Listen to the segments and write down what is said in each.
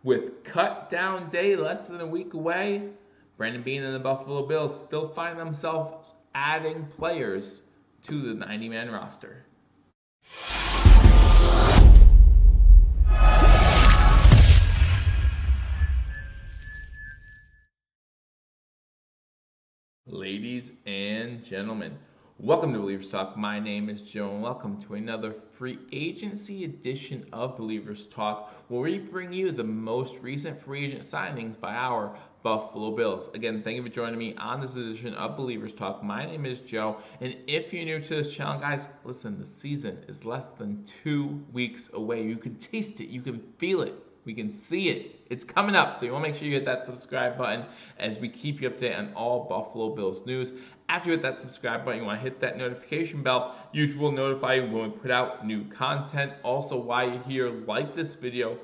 With cut down day less than a week away, Brandon Beane and the Buffalo Bills still find themselves adding players to the 90-man roster. Ladies and gentlemen, welcome to Believers Talk. My name is Joe, and welcome to another free agency edition of Believers Talk, where we bring you the most recent free agent signings by our Buffalo Bills. Again, thank you for joining me on this edition of Believers Talk. My name is Joe, and if you're new to this channel, guys, listen, the season is less than 2 weeks away. You can taste it, you can feel it. We can see it. It's coming up, so you want to make sure you hit that subscribe button as we keep you updated on all Buffalo Bills news. After you hit that subscribe button, you want to hit that notification bell. YouTube will notify you when we put out new content. Also, while you're here, like this video,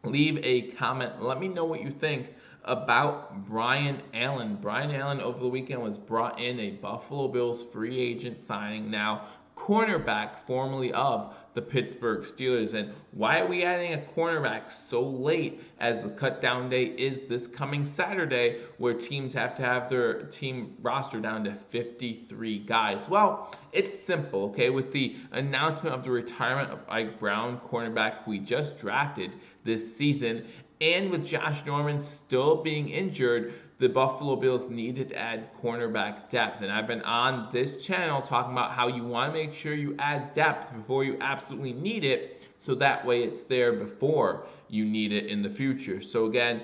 leave a comment. Let me know what you think about Brian Allen. Brian Allen over the weekend was brought in, a Buffalo Bills free agent signing now, cornerback formerly of the Pittsburgh Steelers. And why are we adding a cornerback so late, as the cut down day is this coming Saturday, where teams have to have their team roster down to 53 guys? Well, it's simple, okay? With the announcement of the retirement of Ike Brown, cornerback we just drafted this season, and with Josh Norman still being injured, the Buffalo Bills needed to add cornerback depth. And I've been on this channel talking about how you want to make sure you add depth before you absolutely need it, so that way it's there before you need it in the future. So again,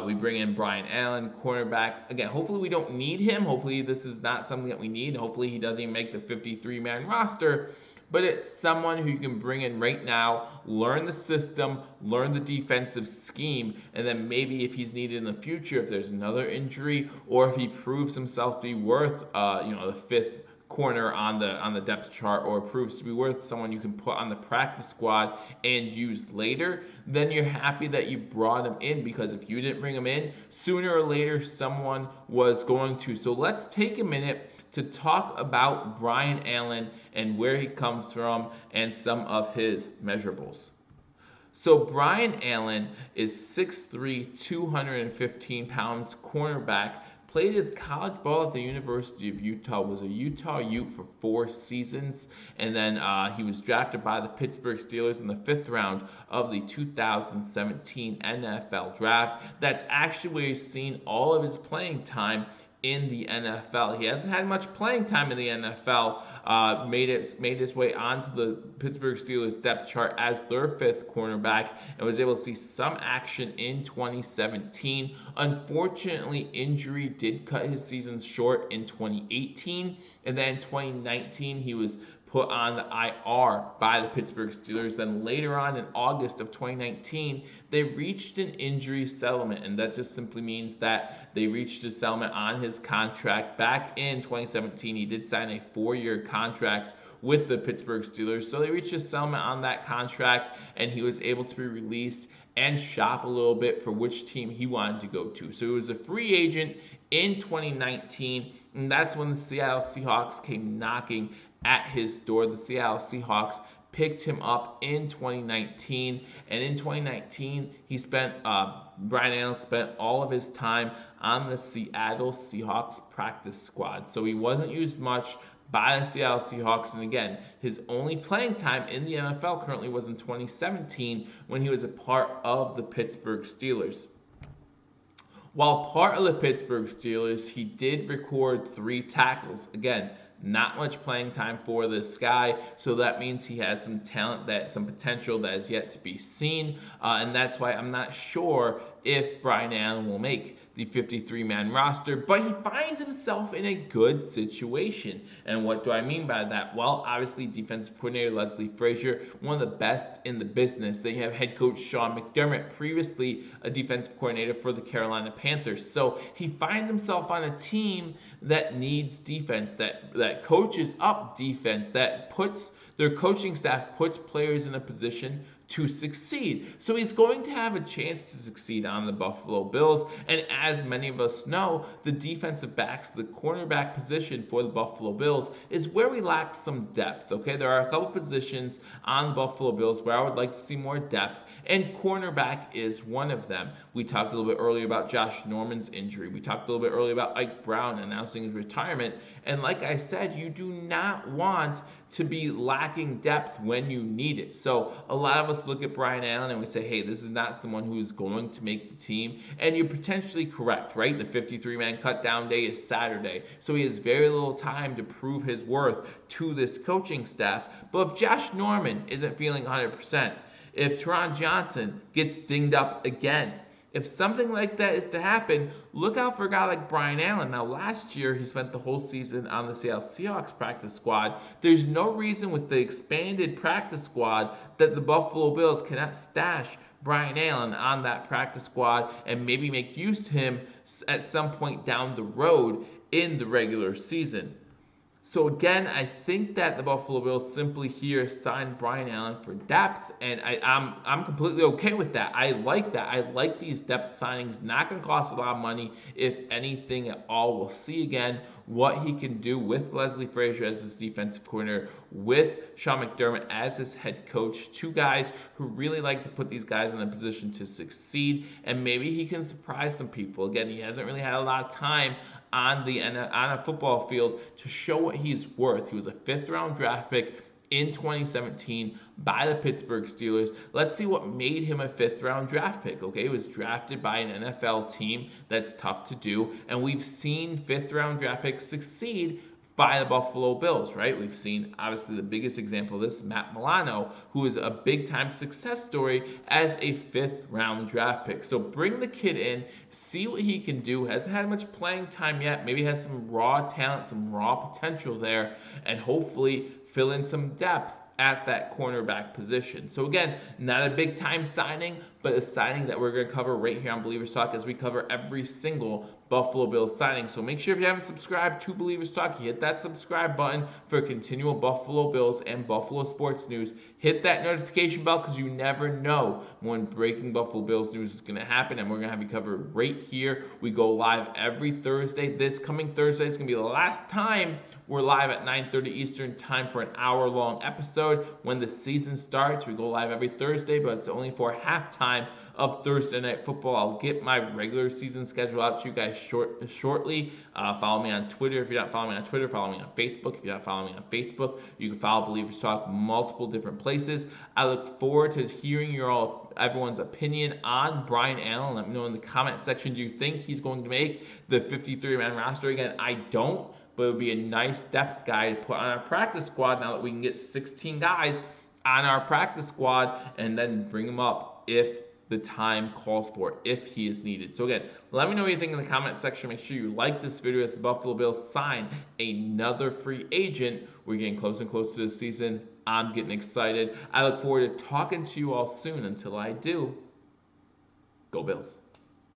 we bring in Brian Allen, cornerback. Again, hopefully we don't need him. Hopefully this is not something that we need. Hopefully he doesn't even make the 53-man roster. But it's someone who you can bring in right now, learn the system, learn the defensive scheme, and then maybe if he's needed in the future, if there's another injury, or if he proves himself to be worth, the fifth corner on the depth chart, or proves to be worth someone you can put on the practice squad and use later, then you're happy that you brought him in, because if you didn't bring him in, sooner or later someone was going to. So let's take a minute to talk about Brian Allen and where he comes from and some of his measurables. So Brian Allen is 6'3", 215 pounds, cornerback. Played his college ball at the University of Utah, was a Utah Ute for 4 seasons, and then he was drafted by the Pittsburgh Steelers in the 5th round of the 2017 NFL Draft. That's actually where he's seen all of his playing time in the NFL. He hasn't had much playing time in the NFL. Made his way onto the Pittsburgh Steelers depth chart as their 5th cornerback, and was able to see some action in 2017. Unfortunately, injury did cut his season short in 2018, and then 2019 he was put on the IR by the Pittsburgh Steelers. Then later on in August of 2019, they reached an injury settlement, and that just simply means that they reached a settlement on his contract. Back in 2017, he did sign a 4-year contract with the Pittsburgh Steelers, so they reached a settlement on that contract, and he was able to be released and shop a little bit for which team he wanted to go to. So he was a free agent in 2019, and that's when the Seattle Seahawks came knocking at his door. The Seattle Seahawks picked him up in 2019, and in 2019 Brian Allen spent all of his time on the Seattle Seahawks practice squad. So he wasn't used much by the Seattle Seahawks, and again, his only playing time in the NFL currently was in 2017 when he was a part of the Pittsburgh Steelers. While part of the Pittsburgh Steelers, he did record 3 tackles. Again, not much playing time for this guy, so that means he has some talent, some potential that is yet to be seen, and that's why I'm not sure if Brian Allen will make the 53-man roster, but he finds himself in a good situation. And what do I mean by that? Well, obviously defensive coordinator Leslie Frazier, one of the best in the business. They have head coach Sean McDermott, previously a defensive coordinator for the Carolina Panthers. So he finds himself on a team that needs defense, that coaches up defense, that puts their coaching staff puts players in a position to succeed. So he's going to have a chance to succeed on the Buffalo Bills. And as many of us know, the defensive backs, the cornerback position for the Buffalo Bills is where we lack some depth. Okay, there are a couple positions on the Buffalo Bills where I would like to see more depth, and cornerback is one of them. We talked a little bit earlier about Josh Norman's injury. We talked a little bit earlier about Ike Brown announcing his retirement. And like I said, you do not want to be lacking depth when you need it. So a lot of us look at Brian Allen and we say, hey, this is not someone who is going to make the team. And you're potentially correct, right? The 53-man cut down day is Saturday. So he has very little time to prove his worth to this coaching staff. But if Josh Norman isn't feeling 100%, if Teron Johnson gets dinged up again, if something like that is to happen, look out for a guy like Brian Allen. Now, last year, he spent the whole season on the Seattle Seahawks practice squad. There's no reason with the expanded practice squad that the Buffalo Bills cannot stash Brian Allen on that practice squad and maybe make use of him at some point down the road in the regular season. So again, I think that the Buffalo Bills simply here signed Brian Allen for depth, and I'm completely okay with that. I like that. I like these depth signings. Not going to cost a lot of money, if anything at all. We'll see again what he can do with Leslie Frazier as his defensive coordinator, with Sean McDermott as his head coach. Two guys who really like to put these guys in a position to succeed, and maybe he can surprise some people. Again, he hasn't really had a lot of time on a football field to show what he's worth. He was a 5th-round draft pick in 2017 by the Pittsburgh Steelers. Let's see what made him a 5th-round draft pick. Okay, he was drafted by an NFL team. That's tough to do, and we've seen 5th-round draft picks succeed by the Buffalo Bills, right? We've seen, obviously, the biggest example of this, Matt Milano, who is a big-time success story as a 5th-round draft pick. So bring the kid in, see what he can do. Hasn't had much playing time yet. Maybe has some raw talent, some raw potential there, and hopefully fill in some depth at that cornerback position. So again, not a big time signing, but a signing that we're going to cover right here on Believers Talk as we cover every single Buffalo Bills signing. So make sure if you haven't subscribed to Believers Talk, you hit that subscribe button for continual Buffalo Bills and Buffalo sports news. Hit that notification bell because you never know when breaking Buffalo Bills news is going to happen, and we're going to have you covered right here. We go live every Thursday. This coming Thursday is going to be the last time we're live at 9:30 Eastern time for an hour-long episode. When the season starts, we go live every Thursday, but it's only for halftime of Thursday Night Football. I'll get my regular season schedule out to you guys shortly. Follow me on Twitter. If you're not following me on Twitter, follow me on Facebook. If you're not following me on Facebook, you can follow Believers Talk multiple different places. I look forward to hearing everyone's opinion on Brian Allen. Let me know in the comment section, do you think he's going to make the 53-man roster again? I don't, but it would be a nice depth guy to put on our practice squad now that we can get 16 guys on our practice squad and then bring them up if the time calls for it, if he is needed. So again, let me know what you think in the comment section. Make sure you like this video as the Buffalo Bills sign another free agent. We're getting closer and closer to the season. I'm getting excited. I look forward to talking to you all soon. Until I do, go Bills.